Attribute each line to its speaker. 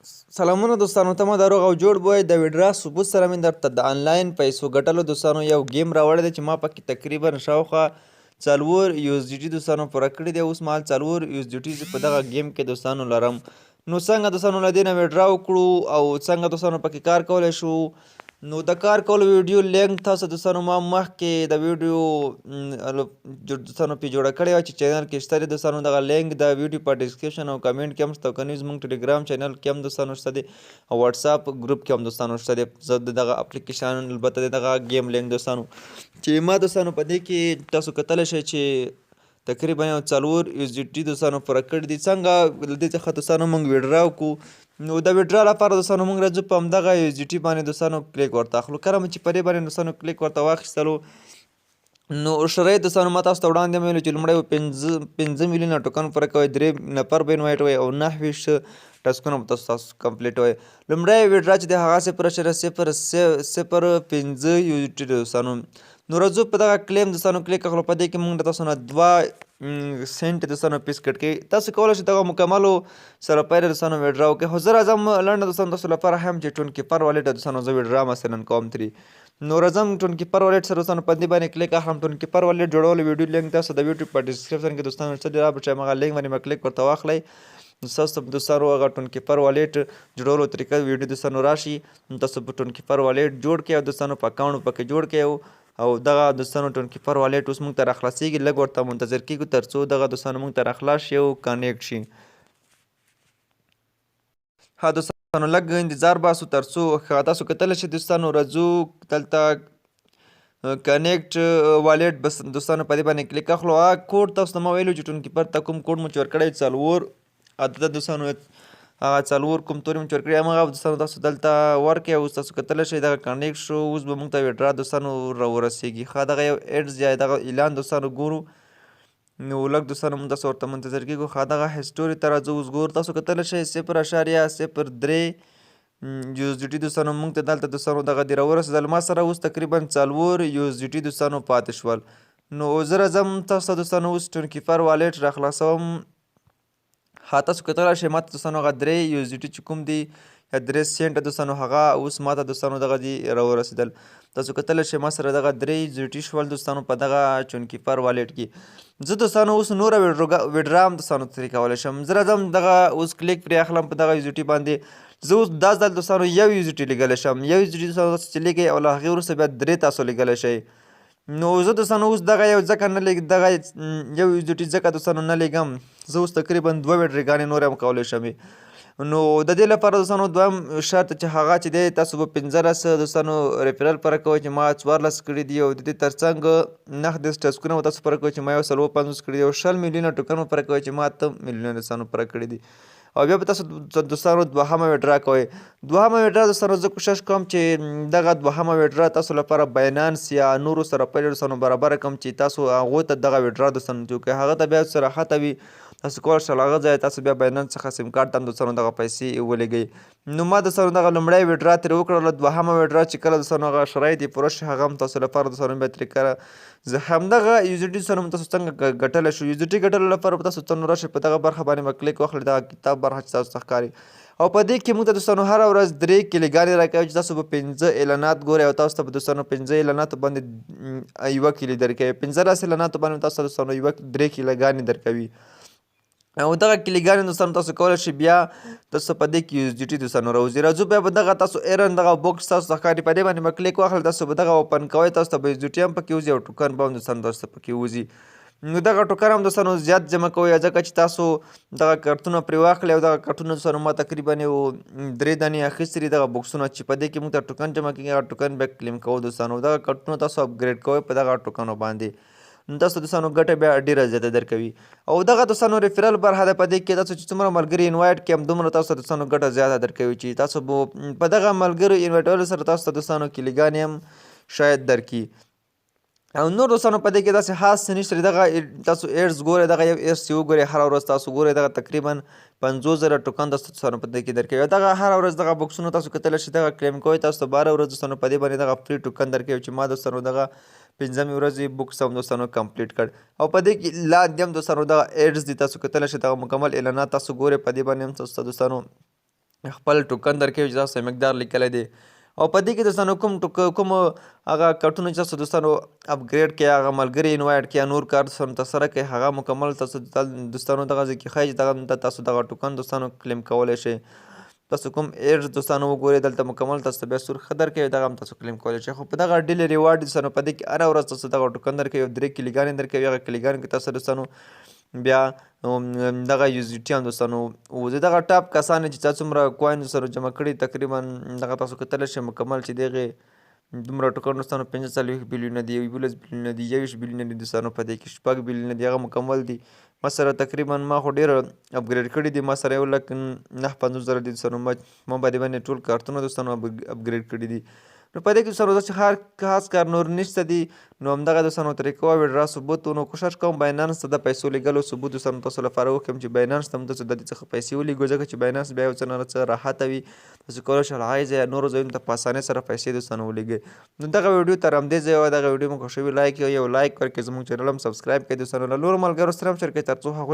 Speaker 1: سلامونه دوستانو ته مو د روغ او جوړ بوی د ویډرا ثبوت سره مې درته د آنلاین پیسو ګټلو دوستانو یو گیم راوړی دی چې ما پکې تقریبا شاوخوا 4 USDT دوستانو پوره کړي دی. اوس مهال 4 USDT په دغه گیم کې دوستانو لرم. نو څنګه دوستانو له دې نه ویډرا وکړو او څنګه دوستانو پکې کار کولی شو. نو د کار کولو ویډیو لینک تاسو دوستانو ما مخکې د ویډیو دوستانو پې جوړه کړې وه چې چینل کې شته دی دوستانو. دغه لینک د ویډیو په ډسکرپشن او کمنټ کې هم شته او که نه زموږ ټلیګرام چینل کې هم دوستانو شته دی او واتساپ ګروپ کې هم دوستانو شته دی. زه د دغه اپلیکیشن البته د دغه گیم لینک دوستانو چې ما دوستانو په دې کې تاسو کتلی شئ چې تقریبا یو 4 USDT دوستانو پوره کړي دي. څنګه له دې څخه دوستانو موږ ویډرا وکړو. نو د ویډرا لپاره دوستانو موږ راځو په همدغه USDT باندې دوستانو کلیک ورته اخلو. کله مو چې په دې باندې دوستانو کلیک ورته واخیستلو نو شرایط دوستانو ما تاسو ته وړاندې ویلو چې لومړی 5 میلیونه ټوکن پوره کوئ، 3 نفر به انوایټ وئ او 9 ټاسکونه به تاسو کمپلیټ وئ. لومړی ویډرا چې دی هغه 0.005 USDT دوستانو. نو راځو په دغه کلیم دوستانو کلیک اخلو. په دې کې موږ د تاسو نه 2 سنټ دوستانو پیس کټ کوي. تاسو کولی شئ دغه مکملو سره پیل دوستانو ویډرا وکړئ. خو زه راځم لنډه دوستانو تاسو لپاره هم چې ټون کیپر والېټ دوستانو زه ویډرا مثلا کوم ترې. نو راځم ټون کیپر والېټ سره دوستانو په دې باندې کلیک اخلم. ټون کیپر والېټ جوړولو ویډیو لینک تاسو د ویډیو په ډسکرپشن کې دوستانو شته دی. را به هغه لینک باندې به کلیک ورته واخلئ. تاسو ته دوستانو هغه ټون کیپر والېټ جوړولو طریقه ویډیو دوستانو راشي. تاسو په ټون کیپر والېټ جوړ کړئ او دوستانو په اکاونټ پکې جوړ کړئ او دغه دوستانو ټون کیپر والېټ اوس موږ ته راخلاصېږي. لږ ورته منتظر کېږو تر څو دغه دوستانو موږ ته راخلاص شي او کنیکټ شي. ها دوستانو لږ انتظار باسو تر څو تاسو کتلی شئ دوستانو. راځو دلته کنیکټ والېټ بس دوستانو په دې باندې کلیک اخلو. هغه کوډ تاسو ته ما ویلو چې ټون کیپر ته کوم کوډ مو چې ورکړی 4 عدده دوستانو هغه 4 کوم تورې مو چې ورکړي هماغه دوستانو تاسو دلته ورکړئ. اوس تاسو کتلی شئ دغه کنیکټ شو. اوس به موږ ته ویډرا دوستانو راورسېږي. ښه دغه یو ایډز یا دغه اعلان دوستانو ګورو. نو لږ دوستانو موږ تاسو ورته منتظر کېږو. ښه دغه هسټوري ته راځو. اوس ګورو تاسو کتلی شئ 0.03 USDT دوستانو موږ ته دلته دوستانو دغه دې راورسېدل. ما سره اوس تقریبا 4 USDT دوستانو پاتې شول. نو زه راځم تاسو ته دوستانو اوس ټون کیپر والېټ راخلاصوم. ها تاسو کتلی شئ ما ته دوستانو هغه 3 USDT چې کوم دي یا 3 سنټه دوستانو هغه اوس ما ته دوستانو دغه دي راورسېدل. تاسو کتلی شئ ما سره دغه 3 USDT شول دوستانو په دغه ټون کیپر والېټ کې. زه دوستانو اوس نوره ویډرا هم دوستانو ترې کولی شم. زه راځم دغه اوس کلیک پرې اخلم په دغه USDT باندې. زه اوس دا ځل دوستانو 1 USDT لیږلی شم. 1 USDT دوستانو تاسو چې لیږئ او له هغې وروسته بیا 3 تاسو لیږلی شئ. نو زه دوستانو اوس دغه یو ځکه نه دغه 1 USDT ځکه دوستانو نه لیږم. زه اوس تقریبا 2 ویډراګانې نورې هم کولی شم. نو د دې لپاره دوستانو دویم شرط چې هغه چې دی تاسو به 15 دوستانو ریفرل پوره کوئ چې ما 14 کړي دي او د دې تر څنګ 9 ټاسکونه به تاسو پوره کوئ چې ما یو 50 کړي دي او 20 میلیونه ټوکن به پوره کوئ چې ما 8 میلیونه دوستانو پوره کړي دي. او بیا به تاسو دوستانو دوهمه ویډرا کوئ. دوهمه ویډرا دوستانو زه کوشش کوم چې دغه دوهمه ویډرا تاسو لپاره باینانس یا نورو سره پیل دوستانو برابر کړم چې تاسو هغو ته دغه ویډرا دوستانو چې هغه ته بیا صراحت وي تاسو کولی شئ هغه ځای تاسو بیا باینانس څخه سیم کارت ته هم دوستانو دغه پیسې ولېږئ. نو ما دوستانو دغه لومړی ویډرا ترې وکړله. دوهمه ویډرا چې کله دوستانو هغه شرایط یې پوره شي هغه هم تاسو لپاره دوستانو بیا طریقه زه همدغه USDT دوستانو تاسو څنګه ګټلی شو. USDT ګټلو لپاره به تاسو دوستانو راشئ په دغه برخه باندې به کلیک واخلئ دغه کتاب برخه چې تاسو ته ښکاري او په دې کې موږ ته دوستانو هره ورځ 3 کلیګانې راکوي چې تاسو به 15 اعلانات ګورئ او تاسو ته به دوستانو 15 اعلاناتو باندې 1 کیلي درکوي. 15 اعلاناتو باندې تاسو ته دوستانو 3 کیلګانې درکوي او دغه کلیګانې دوستانو تاسو کولی شئ بیا تاسو په دې کې USDT دوستانو راوځي. راځو بیا به دغه تاسو ایرن دغه بوکس تاسو ته ښکاري په دې باندې به کلیک واخلئ. تاسو به دغه اوپن کوئ. تاسو ته به USDT هم پکې وځي او ټوکن به هم دوستانو تاسو ته پکې وځي. نو دغه ټوکن هم دوستانو زیات جمع کوئ ځکه چې تاسو دغه کارتونه پرې واخلئ او دغه کارتونه دوستانو ما تقریبا یو 3 دانې اخیستي دي دغه بوکسونه چې په دې کې موږ ته ټوکن جمع کېږي. هغه ټوکن بیا کلیم کوو دوستانو. دغه کارتونه تاسو اپګریډ کوئ په دغه ټوکنو باندې. نو تاسو دوستانو ګټه بیا ډېره زیاته درکوي او دغه دوستانو ریفرل برخه ده. په دې کې تاسو چې څومره ملګري انوایټ کړئ همدومره تاسو ته دوستانو ګټه زیاته درکوي چې تاسو به په دغه ملګرو انوایټولو سره تاسو ته دوستانو کلیګانې هم شاید درکړي. او نور دوستانو په دې کې داسې خاص څه نشته. دغه تاسو ایډز ګورئ. دغه یو ایډز چې وګورئ هره ورځ تاسو ګورئ دغه تقریبا 50,000 ټوکن تاسو دوستانو په دې کې درکوي. دغه هره ورځ دغه بوکسونه تاسو کتلی شئ دغه کلیم کوئ. تاسو ته 12 ورځ دوستانو په دې باندې دغه فری ټوکن درکوي چې ما دوستانو دغه 5مې ورځې بوکس هم دوستانو کمپلیټ کړ او په دې کې لاندې هم دوستانو دغه ایډز دي تاسو کتلی شئ دغه مکمل اعلانات تاسو ګورئ. په دې باندې هم تاسو ته دوستانو خپل ټوکن درکوي چې تاسو مقدار لیکلی دی او په دې کې دوستانو کوم هغه کټونه چې تاسو دوستانو اپګریډ کړئ هغه ملګري انوایټ کړئ نور کار دوستانو ترسره کړئ هغه مکمل تاسو دوستانو دغه ځای کې ښایي چې دغه تاسو دغه ټوکن دوستانو کلیم کولی شئ. تاسو کوم ایډز دوستانو وګورئ دلته مکمل تاسو ته بیا سور ښه درکوي دغه هم تاسو کلیم کولی شئ. خو په دغه ډیلی ریوارډ دوستانو په دې کې هره ورځ تاسو دغه ټوکن درکوي او 3 کلیګانې درکوي. هغه کلیګانې کې تاسو دوستانو بیا دغه USDT هم دوستانو وځي. دغه ټاپ کسان چې چا څومره کوین دوستانو جمع کړي تقریبا دغه تاسو کتلی شئ مکمل چې دغې دومره ټوکن دوستانو 45 بلیونه دي 11 بلیونه دي 21 بلیونه دي دوستانو په دې کې 6 بلیونه دي هغه مکمل دي. ما سره تقریبا ما خو ډېر اپګریډ کړي دي ما سره 1,50,000 دي دوستانو ما باندې ټول کارتونه دوستانو اپګریډ کړي دي. نو په دې کې دوستانو داسې خاص کار نور نشته دي. نو همدغه دوستانو طریقه ویډرا ثبوت نو کوشش کوم باینانس ته د پیسو لیږلو ثبوت دوستانو تاسو لپاره وښیم چې باینانس ته هم تاسو د دې څخه پیسې ولیږو ځکه چې باینانس بیا یو څه نه څه راحته وي تاسو کولی شئ هغه ځای نورو ځایونو ته په اسانۍ سره پیسې دوستانو ولیږئ. نو دغه ویډیو تر همدې ځایه وه. دغه ویډیو مو خوښوي لایک یو لایک ورکړئ زموږ چینل هم سبسکرایب کړئ دوستانو له نورو ملګرو سره هم شریک کړئ تر څو هغوی